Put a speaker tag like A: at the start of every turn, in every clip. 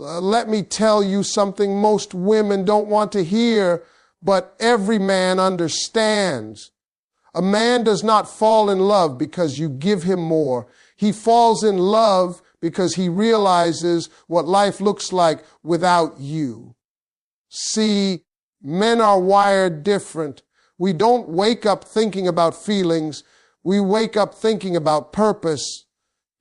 A: Let me tell you something most women don't want to hear, but every man understands. A man does not fall in love because you give him more. He falls in love because he realizes what life looks like without you. See, men are wired different. We don't wake up thinking about feelings. We wake up thinking about purpose,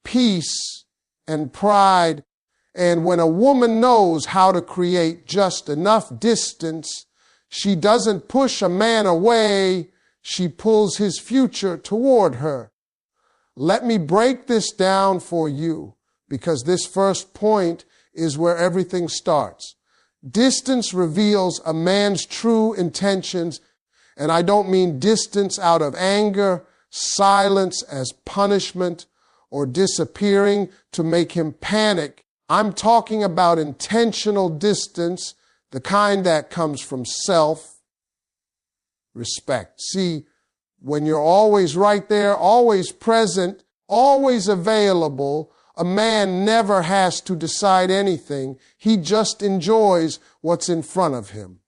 A: peace, and pride. And when a woman knows how to create just enough distance, she doesn't push a man away. She pulls his future toward her. Let me break this down for you, because this first point is where everything starts. Distance reveals a man's true intentions, and I don't mean distance out of anger, silence as punishment, or disappearing to make him panic. I'm talking about intentional distance, the kind that comes from self-respect. See, when you're always right there, always present, always available, a man never has to decide anything. He just enjoys what's in front of him.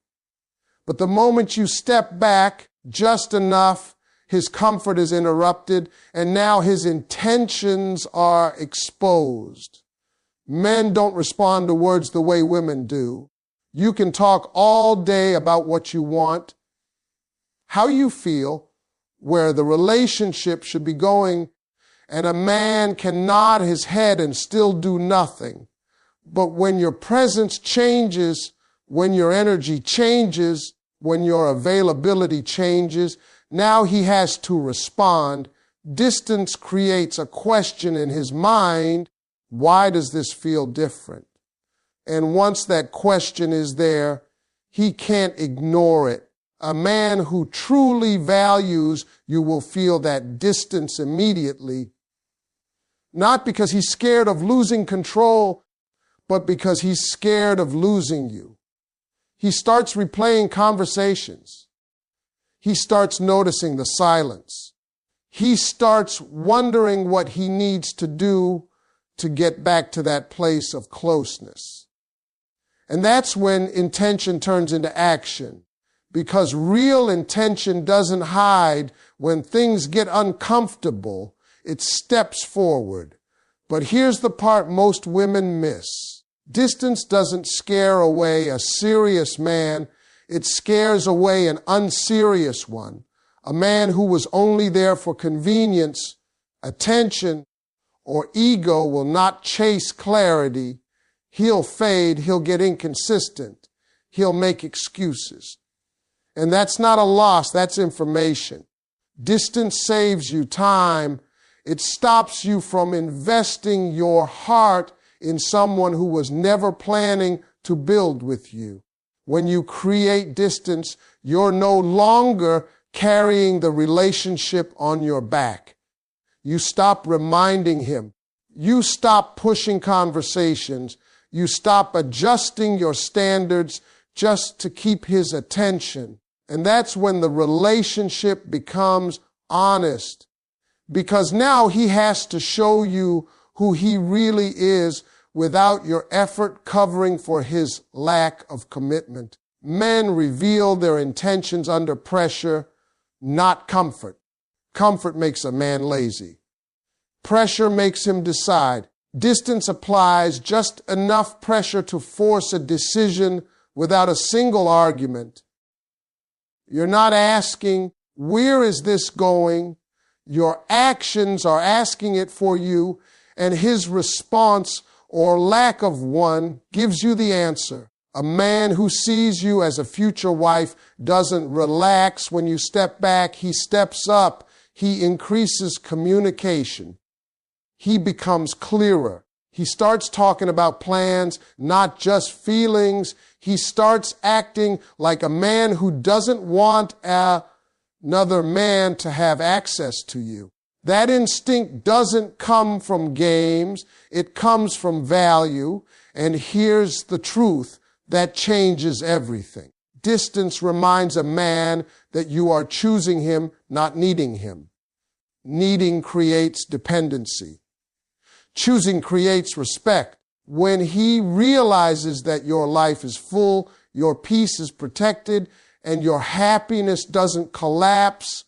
A: But the moment you step back just enough, his comfort is interrupted, and now his intentions are exposed. Men don't respond to words the way women do. You can talk all day about what you want, how you feel, where the relationship should be going, and a man can nod his head and still do nothing. But when your presence changes, when your energy changes, when your availability changes, now he has to respond. Distance creates a question in his mind. Why does this feel different? And once that question is there, he can't ignore it. A man who truly values you will feel that distance immediately, not because he's scared of losing control, but because he's scared of losing you. He starts replaying conversations. He starts noticing the silence. He starts wondering what he needs to do to get back to that place of closeness. And that's when intention turns into action, because real intention doesn't hide. When things get uncomfortable, it steps forward. But here's the part most women miss. Distance doesn't scare away a serious man. It scares away an unserious one, a man who was only there for convenience, attention, or ego will not chase clarity. He'll fade, he'll get inconsistent, he'll make excuses. And that's not a loss, that's information. Distance saves you time. It stops you from investing your heart in someone who was never planning to build with you. When you create distance, you're no longer carrying the relationship on your back. You stop reminding him. You stop pushing conversations. You stop adjusting your standards just to keep his attention. And that's when the relationship becomes honest, because now he has to show you who he really is without your effort covering for his lack of commitment. Men reveal their intentions under pressure, not comfort. Comfort makes a man lazy. Pressure makes him decide. Distance applies just enough pressure to force a decision without a single argument. You're not asking, where is this going? Your actions are asking it for you, and his response or lack of one gives you the answer. A man who sees you as a future wife doesn't relax when you step back. He steps up. He increases communication. He becomes clearer. He starts talking about plans, not just feelings. He starts acting like a man who doesn't want another man to have access to you. That instinct doesn't come from games. It comes from value. And here's the truth that changes everything. Distance reminds a man that you are choosing him, not needing him. Needing creates dependency. Choosing creates respect. when he realizes that your life is full, your peace is protected, and your happiness doesn't collapse,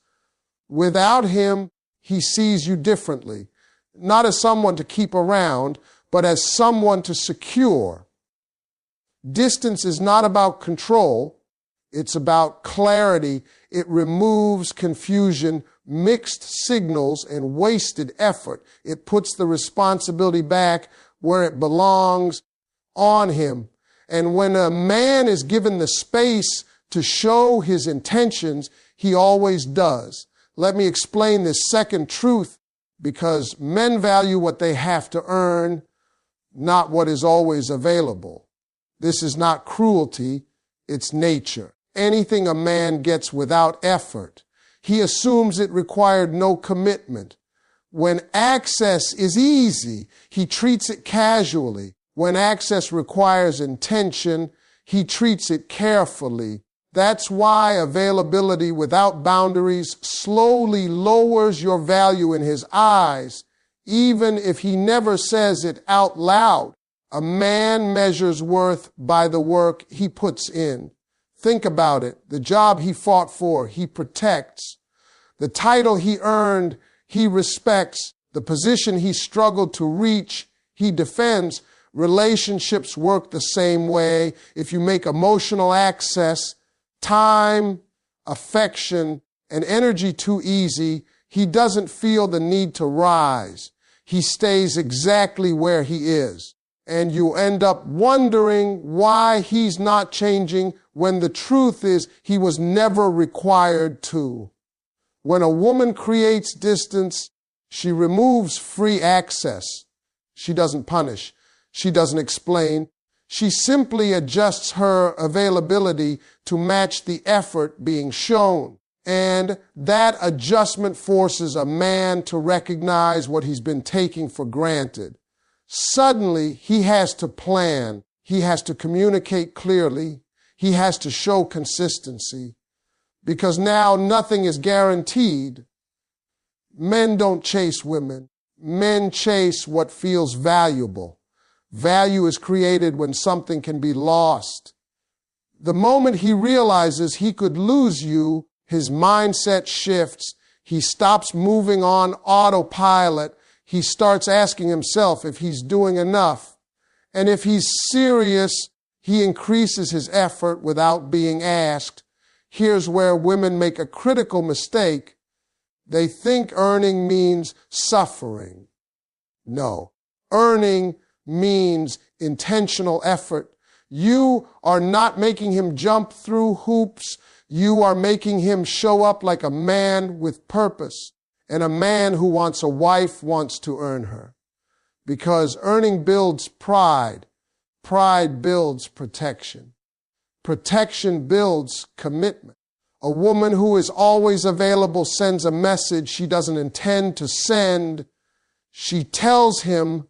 A: without him, he sees you differently. Not as someone to keep around, but as someone to secure. Distance is not about control. It's about clarity. It removes confusion, mixed signals, and wasted effort. It puts the responsibility back where it belongs, on him. And when a man is given the space to show his intentions, he always does. Let me explain this second truth, because men value what they have to earn, not what is always available. This is not cruelty, it's nature. Anything a man gets without effort, he assumes it required no commitment. When access is easy, he treats it casually. When access requires intention, he treats it carefully. That's why availability without boundaries slowly lowers your value in his eyes, even if he never says it out loud. A man measures worth by the work he puts in. Think about it. The job he fought for, he protects. The title he earned, he respects. The position he struggled to reach, he defends. Relationships work the same way. If you make emotional access, time, affection, and energy too easy, he doesn't feel the need to rise. He stays exactly where he is. And you end up wondering why he's not changing when the truth is he was never required to. When a woman creates distance, she removes free access. She doesn't punish. She doesn't explain. She simply adjusts her availability to match the effort being shown. And that adjustment forces a man to recognize what he's been taking for granted. Suddenly, he has to plan. He has to communicate clearly. He has to show consistency. Because now nothing is guaranteed. Men don't chase women. Men chase what feels valuable. Value is created when something can be lost. The moment he realizes he could lose you, his mindset shifts. He stops moving on autopilot. He starts asking himself if he's doing enough. And if he's serious, he increases his effort without being asked. Here's where women make a critical mistake. They think earning means suffering. No, earning means intentional effort. You are not making him jump through hoops. You are making him show up like a man with purpose. And a man who wants a wife wants to earn her. Because earning builds pride. Pride builds protection. Protection builds commitment. A woman who is always available sends a message she doesn't intend to send. She tells him,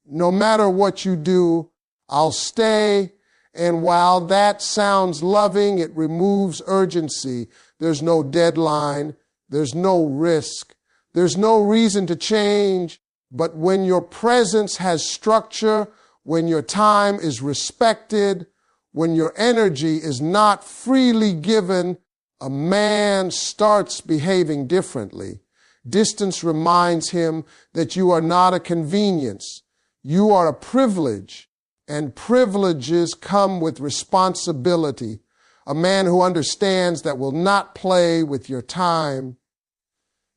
A: no matter what you do, I'll stay. And while that sounds loving, it removes urgency. There's no deadline. There's no risk. There's no reason to change. But when your presence has structure, when your time is respected, when your energy is not freely given, a man starts behaving differently. Distance reminds him that you are not a convenience. You are a privilege, and privileges come with responsibility. A man who understands that will not play with your time.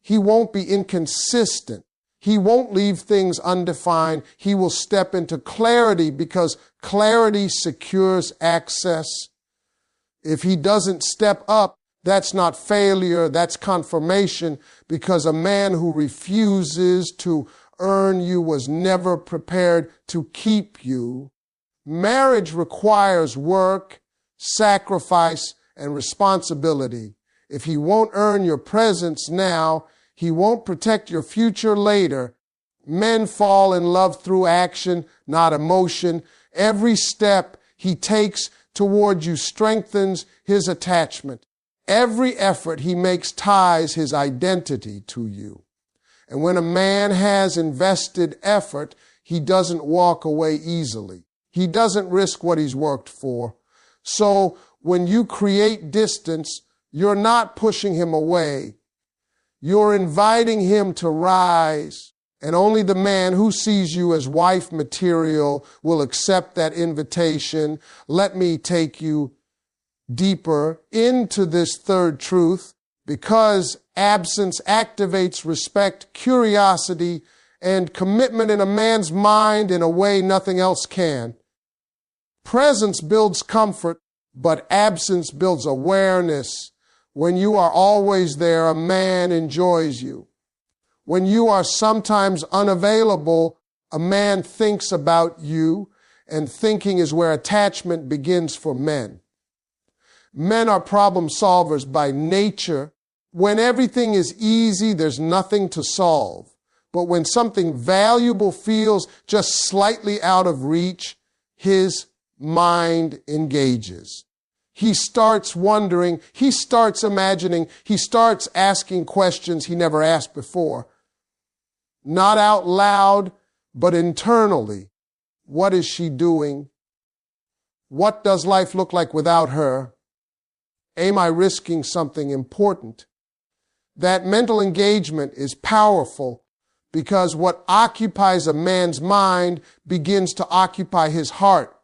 A: He won't be inconsistent. He won't leave things undefined. He will step into clarity because clarity secures access. If he doesn't step up, that's not failure, that's confirmation, because a man who refuses to earn you was never prepared to keep you. Marriage requires work, sacrifice, and responsibility. If he won't earn your presence now, he won't protect your future later. Men fall in love through action, not emotion. Every step he takes toward you strengthens his attachment. Every effort he makes ties his identity to you. And when a man has invested effort, he doesn't walk away easily. He doesn't risk what he's worked for. So when you create distance, you're not pushing him away. You're inviting him to rise. And only the man who sees you as wife material will accept that invitation. Let me take you deeper into this third truth, because absence activates respect, curiosity, and commitment in a man's mind in a way nothing else can. Presence builds comfort, but absence builds awareness. When you are always there, a man enjoys you. When you are sometimes unavailable, a man thinks about you, and thinking is where attachment begins for men. Men are problem solvers by nature. When everything is easy, there's nothing to solve. But when something valuable feels just slightly out of reach, his mind engages. He starts wondering, he starts imagining, he starts asking questions he never asked before. Not out loud, but internally. What is she doing? What does life look like without her? Am I risking something important? That mental engagement is powerful because what occupies a man's mind begins to occupy his heart.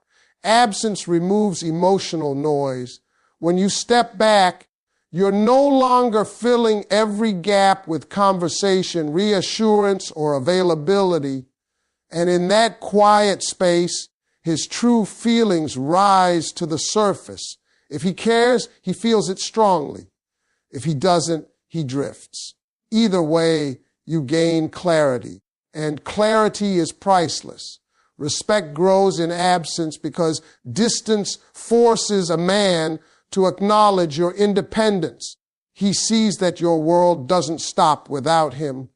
A: Absence removes emotional noise. When you step back, you're no longer filling every gap with conversation, reassurance, or availability. And in that quiet space, his true feelings rise to the surface. If he cares, he feels it strongly. If he doesn't, he drifts. Either way, you gain clarity. And clarity is priceless. Respect grows in absence because distance forces a man to acknowledge your independence. He sees that your world doesn't stop without him.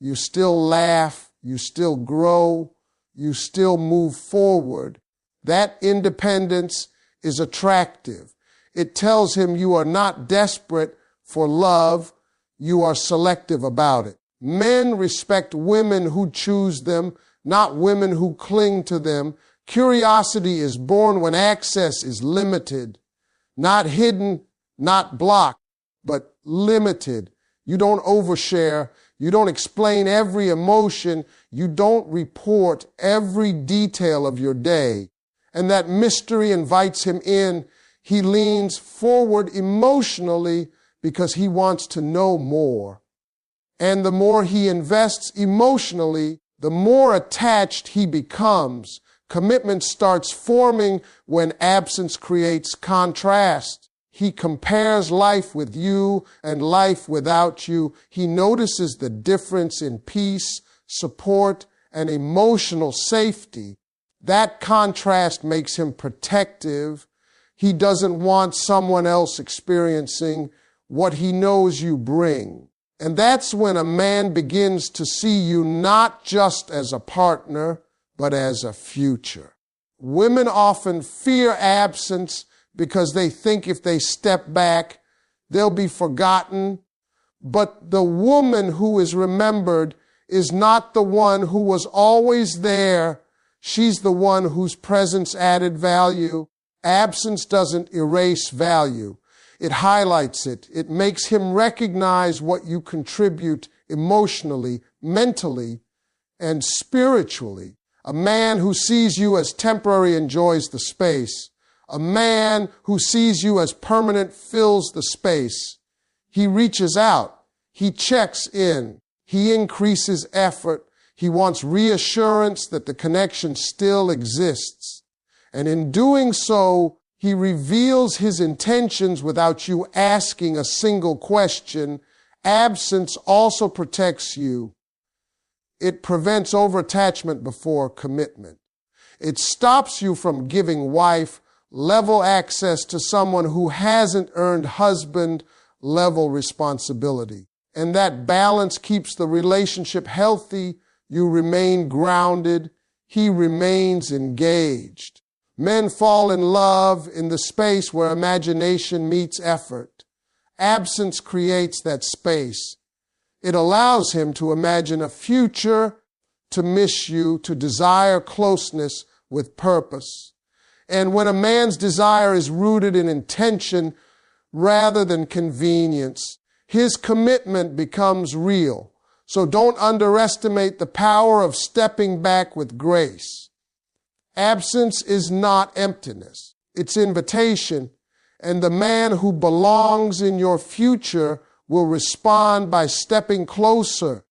A: You still laugh, you still grow, you still move forward. That independence is attractive. It tells him you are not desperate for love, you are selective about it. Men respect women who choose them, not women who cling to them. Curiosity is born when access is limited, not hidden, not blocked, but limited. You don't overshare. You don't explain every emotion. You don't report every detail of your day. And that mystery invites him in. He leans forward emotionally because he wants to know more. And the more he invests emotionally, the more attached he becomes. Commitment starts forming when absence creates contrast. He compares life with you and life without you. He notices the difference in peace, support, and emotional safety. That contrast makes him protective. He doesn't want someone else experiencing what he knows you bring. And that's when a man begins to see you not just as a partner, but as a future. Women often fear absence because they think if they step back, they'll be forgotten. But the woman who is remembered is not the one who was always there. She's the one whose presence added value. Absence doesn't erase value. It highlights it. It makes him recognize what you contribute emotionally, mentally, and spiritually. A man who sees you as temporary enjoys the space. A man who sees you as permanent fills the space. He reaches out. He checks in. He increases effort. He wants reassurance that the connection still exists. And in doing so, he reveals his intentions without you asking a single question. Absence also protects you. It prevents overattachment before commitment. It stops you from giving wife-level access to someone who hasn't earned husband-level responsibility. And that balance keeps the relationship healthy. You remain grounded. He remains engaged. Men fall in love in the space where imagination meets effort. Absence creates that space. It allows him to imagine a future, to miss you, to desire closeness with purpose. And when a man's desire is rooted in intention rather than convenience, his commitment becomes real. So don't underestimate the power of stepping back with grace. Absence is not emptiness. It's invitation. And the man who belongs in your future will respond by stepping closer.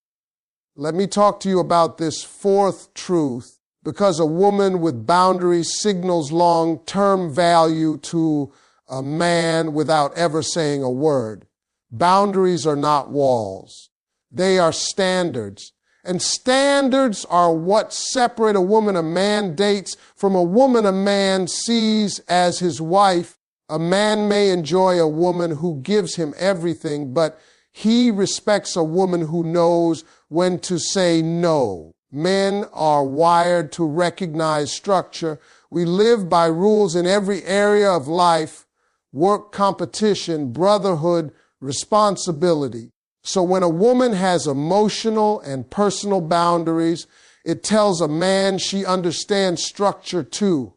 A: Let me talk to you about this fourth truth, because a woman with boundaries signals long-term value to a man without ever saying a word. Boundaries are not walls. They are standards. And standards are what separate a woman a man dates from a woman a man sees as his wife. A man may enjoy a woman who gives him everything, but he respects a woman who knows when to say no. Men are wired to recognize structure. We live by rules in every area of life: work, competition, brotherhood, responsibility. So when a woman has emotional and personal boundaries, it tells a man she understands structure too.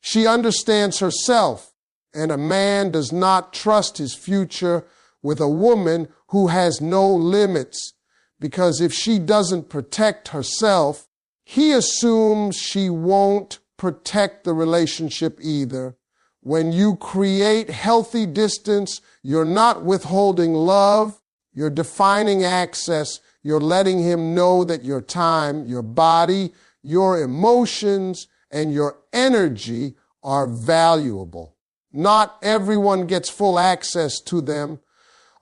A: She understands herself, and a man does not trust his future with a woman who has no limits, because if she doesn't protect herself, he assumes she won't protect the relationship either. When you create healthy distance, you're not withholding love, you're defining access, you're letting him know that your time, your body, your emotions, and your energy are valuable. Not everyone gets full access to them.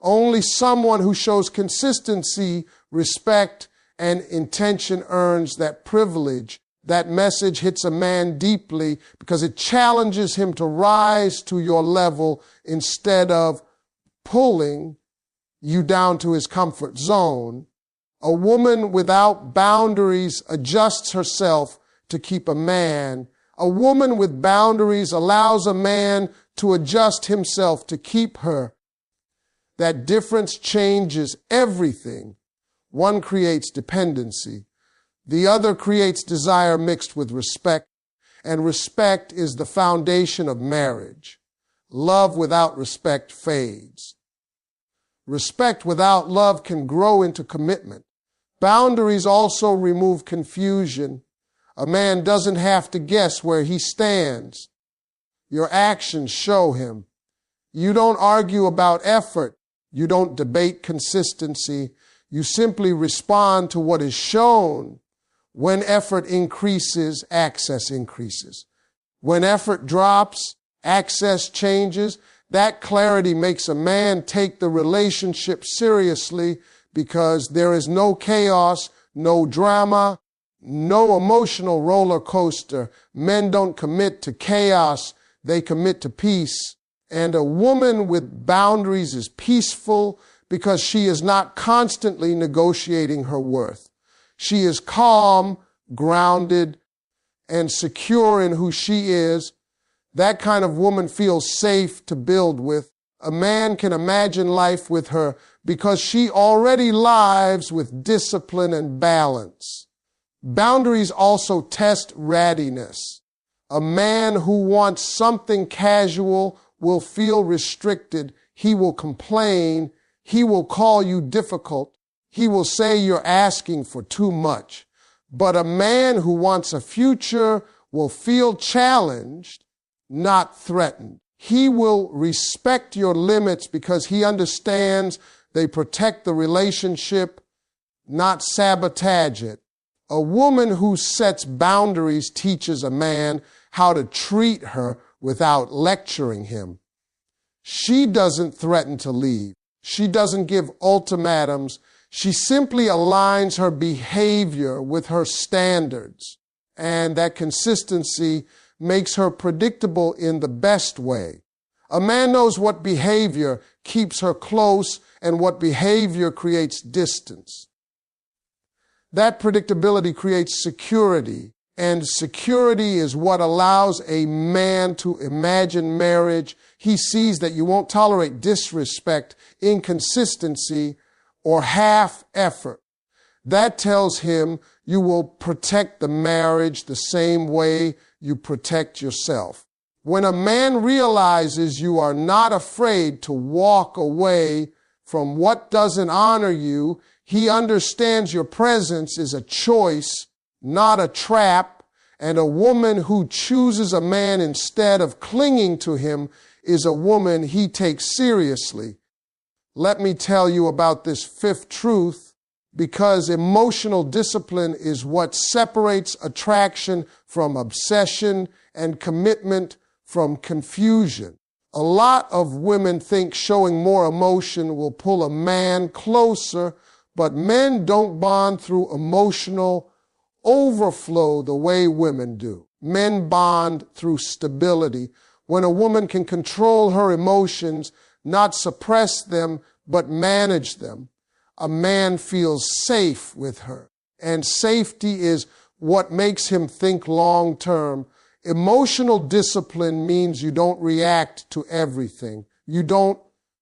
A: Only someone who shows consistency, respect, and intention earns that privilege. That message hits a man deeply because it challenges him to rise to your level instead of pulling you down to his comfort zone. A woman without boundaries adjusts herself to keep a man. A woman with boundaries allows a man to adjust himself to keep her. That difference changes everything. One creates dependency. The other creates desire mixed with respect, and respect is the foundation of marriage. Love without respect fades. Respect without love can grow into commitment. Boundaries also remove confusion. A man doesn't have to guess where he stands. Your actions show him. You don't argue about effort. You don't debate consistency. You simply respond to what is shown. When effort increases, access increases. When effort drops, access changes. That clarity makes a man take the relationship seriously because there is no chaos, no drama, no emotional roller coaster. Men don't commit to chaos, they commit to peace. And a woman with boundaries is peaceful because she is not constantly negotiating her worth. She is calm, grounded, and secure in who she is. That kind of woman feels safe to build with. A man can imagine life with her because she already lives with discipline and balance. Boundaries also test readiness. A man who wants something casual will feel restricted. He will complain. He will call you difficult. He will say you're asking for too much. But a man who wants a future will feel challenged, not threatened. He will respect your limits because he understands they protect the relationship, not sabotage it. A woman who sets boundaries teaches a man how to treat her without lecturing him. She doesn't threaten to leave. She doesn't give ultimatums. She simply aligns her behavior with her standards, and that consistency makes her predictable in the best way. A man knows what behavior keeps her close and what behavior creates distance. That predictability creates security, and security is what allows a man to imagine marriage. He sees that you won't tolerate disrespect, inconsistency, or half effort. That tells him you will protect the marriage the same way you protect yourself. When a man realizes you are not afraid to walk away from what doesn't honor you, he understands your presence is a choice, not a trap, and a woman who chooses a man instead of clinging to him is a woman he takes seriously. Let me tell you about this fifth truth, because emotional discipline is what separates attraction from obsession and commitment from confusion. A lot of women think showing more emotion will pull a man closer, but men don't bond through emotional overflow the way women do. Men bond through stability. When a woman can control her emotions, not suppress them, but manage them, a man feels safe with her. And safety is what makes him think long term. Emotional discipline means you don't react to everything. You don't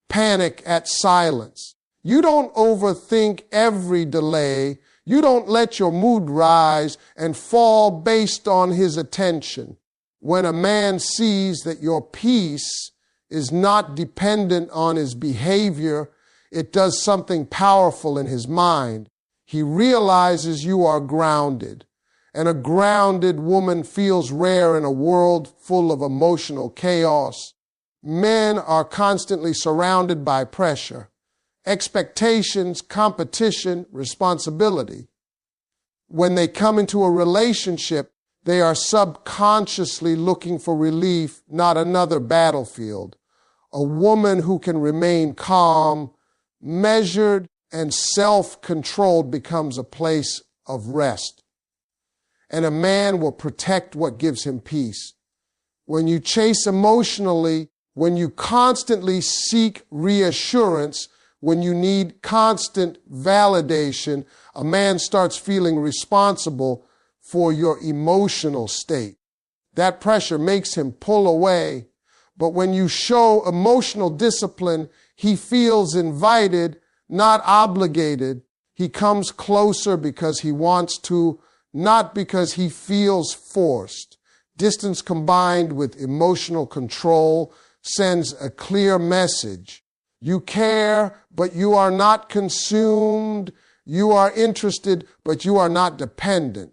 A: panic at silence. You don't overthink every delay. You don't let your mood rise and fall based on his attention. When a man sees that your peace is not dependent on his behavior, it does something powerful in his mind. He realizes you are grounded, and a grounded woman feels rare in a world full of emotional chaos. Men are constantly surrounded by pressure, expectations, competition, responsibility. When they come into a relationship, they are subconsciously looking for relief, not another battlefield. A woman who can remain calm, measured, and self-controlled becomes a place of rest. And a man will protect what gives him peace. When you chase emotionally, when you constantly seek reassurance, when you need constant validation, a man starts feeling responsible for your emotional state. That pressure makes him pull away. But when you show emotional discipline, he feels invited, not obligated. He comes closer because he wants to, not because he feels forced. Distance combined with emotional control sends a clear message. You care, but you are not consumed. You are interested, but you are not dependent.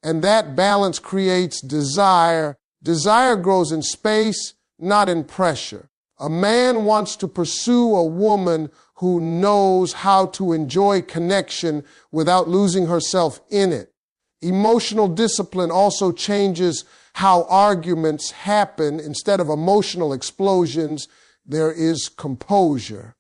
A: And that balance creates desire. Desire grows in space, not in pressure. A man wants to pursue a woman who knows how to enjoy connection without losing herself in it. Emotional discipline also changes how arguments happen. Instead of emotional explosions, there is composure.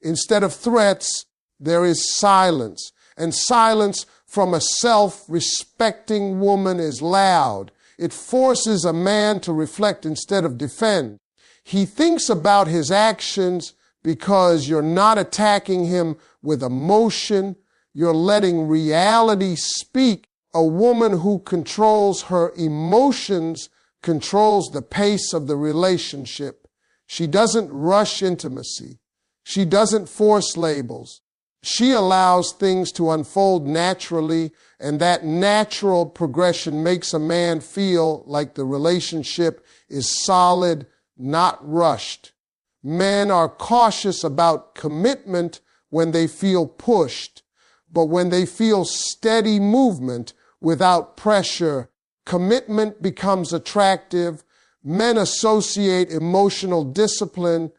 A: Instead of threats, there is silence. And silence from a self-respecting woman is loud. It forces a man to reflect instead of defend. He thinks about his actions because you're not attacking him with emotion. You're letting reality speak. A woman who controls her emotions controls the pace of the relationship. She doesn't rush intimacy. She doesn't force labels. She allows things to unfold naturally, and that natural progression makes a man feel like the relationship is solid, not rushed. Men are cautious about commitment when they feel pushed, but when they feel steady movement without pressure, commitment becomes attractive. Men associate emotional discipline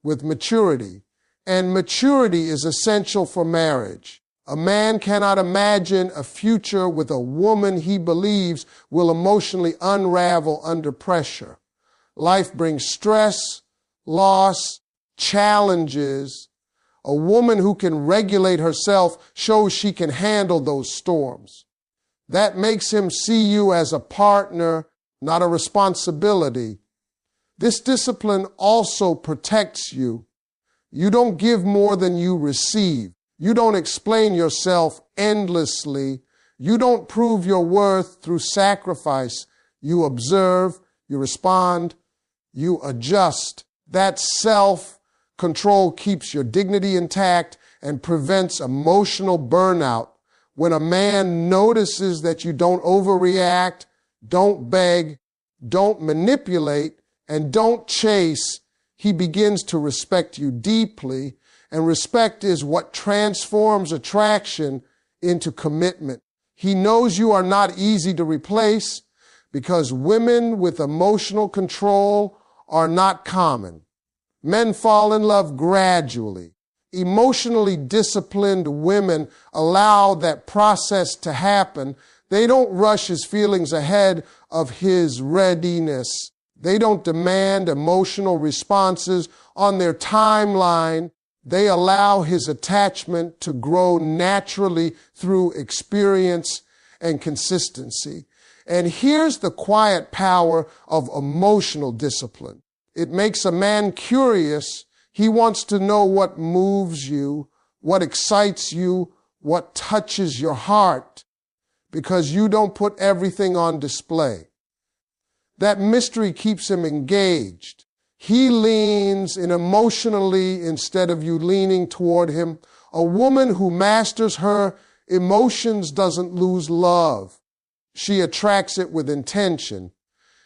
A: with maturity. And maturity is essential for marriage. A man cannot imagine a future with a woman he believes will emotionally unravel under pressure. Life brings stress, loss, challenges. A woman who can regulate herself shows she can handle those storms. That makes him see you as a partner, not a responsibility. This discipline also protects you. You don't give more than you receive. You don't explain yourself endlessly. You don't prove your worth through sacrifice. You observe, you respond, you adjust. That self-control keeps your dignity intact and prevents emotional burnout. When a man notices that you don't overreact, don't beg, don't manipulate, and don't chase, he begins to respect you deeply. And respect is what transforms attraction into commitment. He knows you are not easy to replace because women with emotional control are not common. Men fall in love gradually. Emotionally disciplined women allow that process to happen. They don't rush his feelings ahead of his readiness. They don't demand emotional responses on their timeline. They allow his attachment to grow naturally through experience and consistency. And here's the quiet power of emotional discipline. It makes a man curious. He wants to know what moves you, what excites you, what touches your heart, because you don't put everything on display. That mystery keeps him engaged. He leans in emotionally instead of you leaning toward him. A woman who masters her emotions doesn't lose love. She attracts it with intention.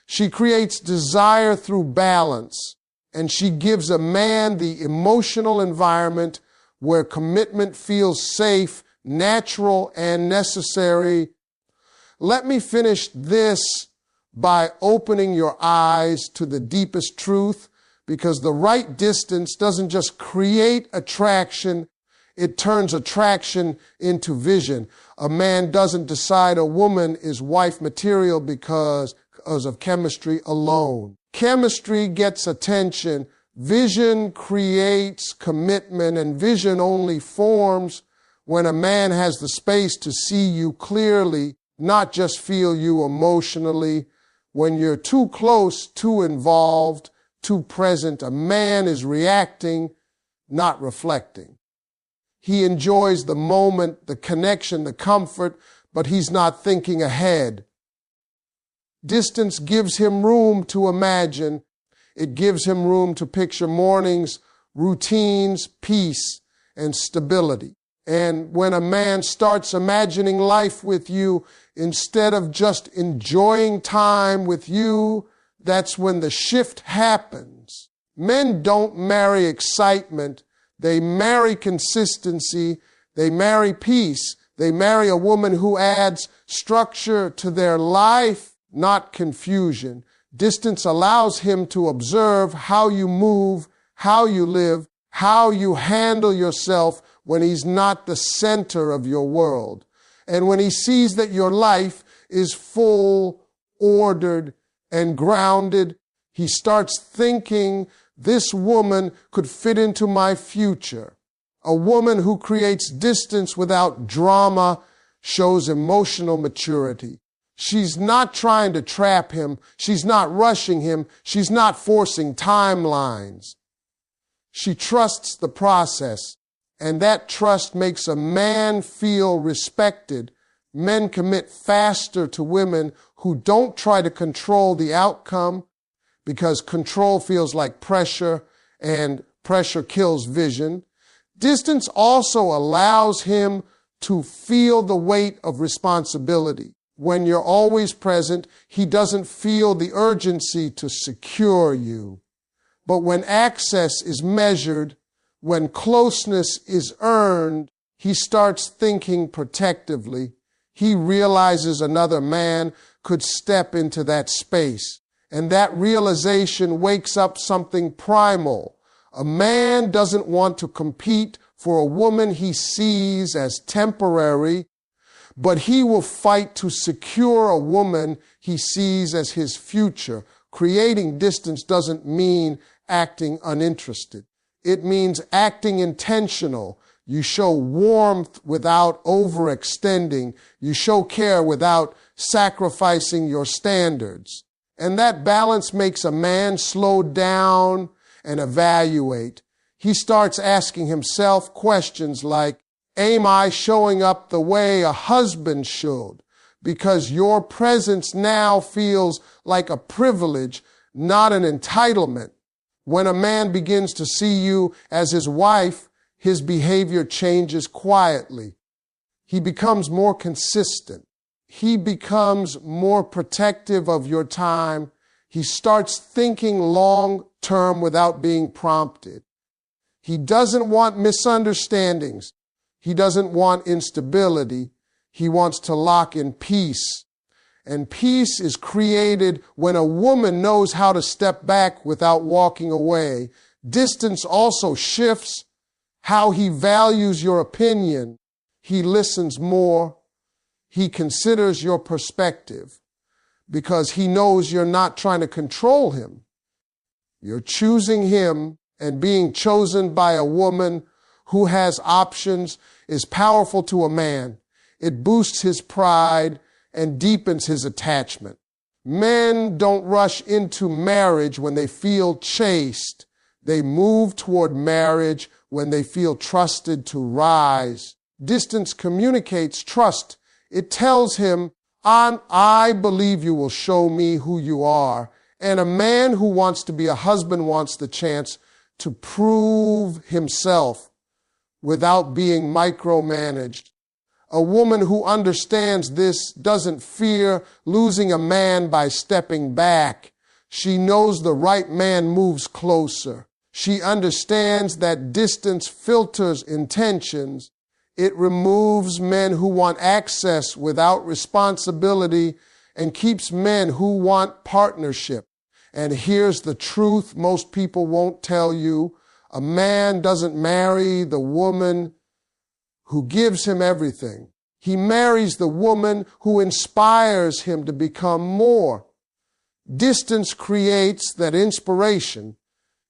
A: She creates desire through balance, and she gives a man the emotional environment where commitment feels safe, natural, and necessary. Let me finish this by opening your eyes to the deepest truth, because the right distance doesn't just create attraction, it turns attraction into vision. A man doesn't decide a woman is wife material because of chemistry alone. Chemistry gets attention. Vision creates commitment, and vision only forms when a man has the space to see you clearly, not just feel you emotionally. When you're too close, too involved, too present, a man is reacting, not reflecting. He enjoys the moment, the connection, the comfort, but he's not thinking ahead. Distance gives him room to imagine. It gives him room to picture mornings, routines, peace, and stability. And when a man starts imagining life with you, instead of just enjoying time with you, that's when the shift happens. Men don't marry excitement. They marry consistency. They marry peace. They marry a woman who adds structure to their life, not confusion. Distance allows him to observe how you move, how you live, how you handle yourself when he's not the center of your world. And when he sees that your life is full, ordered, and grounded, he starts thinking, this woman could fit into my future. A woman who creates distance without drama shows emotional maturity. She's not trying to trap him. She's not rushing him. She's not forcing timelines. She trusts the process, and that trust makes a man feel respected. Men commit faster to women who don't try to control the outcome, because control feels like pressure, and pressure kills vision. Distance also allows him to feel the weight of responsibility. When you're always present, he doesn't feel the urgency to secure you. But when access is measured, when closeness is earned, he starts thinking protectively. He realizes another man could step into that space. And that realization wakes up something primal. A man doesn't want to compete for a woman he sees as temporary, but he will fight to secure a woman he sees as his future. Creating distance doesn't mean acting uninterested. It means acting intentional. You show warmth without overextending. You show care without sacrificing your standards. And that balance makes a man slow down and evaluate. He starts asking himself questions like, am I showing up the way a husband should? Because your presence now feels like a privilege, not an entitlement. When a man begins to see you as his wife, his behavior changes quietly. He becomes more consistent. He becomes more protective of your time. He starts thinking long term without being prompted. He doesn't want misunderstandings. He doesn't want instability. He wants to lock in peace. And peace is created when a woman knows how to step back without walking away. Distance also shifts how he values your opinion. He listens more. He considers your perspective because he knows you're not trying to control him. You're choosing him, and being chosen by a woman who has options is powerful to a man. It boosts his pride and deepens his attachment. Men don't rush into marriage when they feel chased. They move toward marriage when they feel trusted to rise. Distance communicates trust. It tells him, I believe you will show me who you are. And a man who wants to be a husband wants the chance to prove himself without being micromanaged. A woman who understands this doesn't fear losing a man by stepping back. She knows the right man moves closer. She understands that distance filters intentions. It removes men who want access without responsibility and keeps men who want partnership. And here's the truth most people won't tell you. A man doesn't marry the woman who gives him everything. He marries the woman who inspires him to become more. Distance creates that inspiration.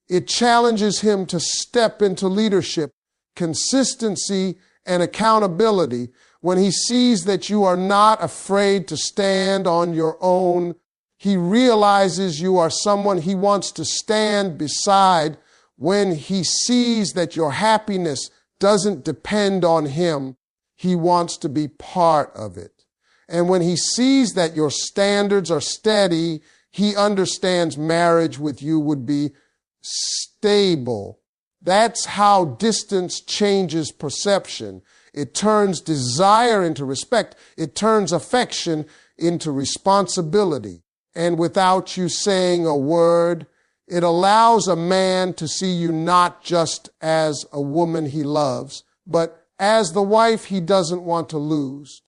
A: It challenges him to step into leadership, consistency, and accountability. When he sees that you are not afraid to stand on your own, he realizes you are someone he wants to stand beside. When he sees that your happiness doesn't depend on him, he wants to be part of it. And when he sees that your standards are steady, he understands marriage with you would be stable. That's how distance changes perception. It turns desire into respect. It turns affection into responsibility. And without you saying a word, it allows a man to see you not just as a woman he loves, but as the wife he doesn't want to lose.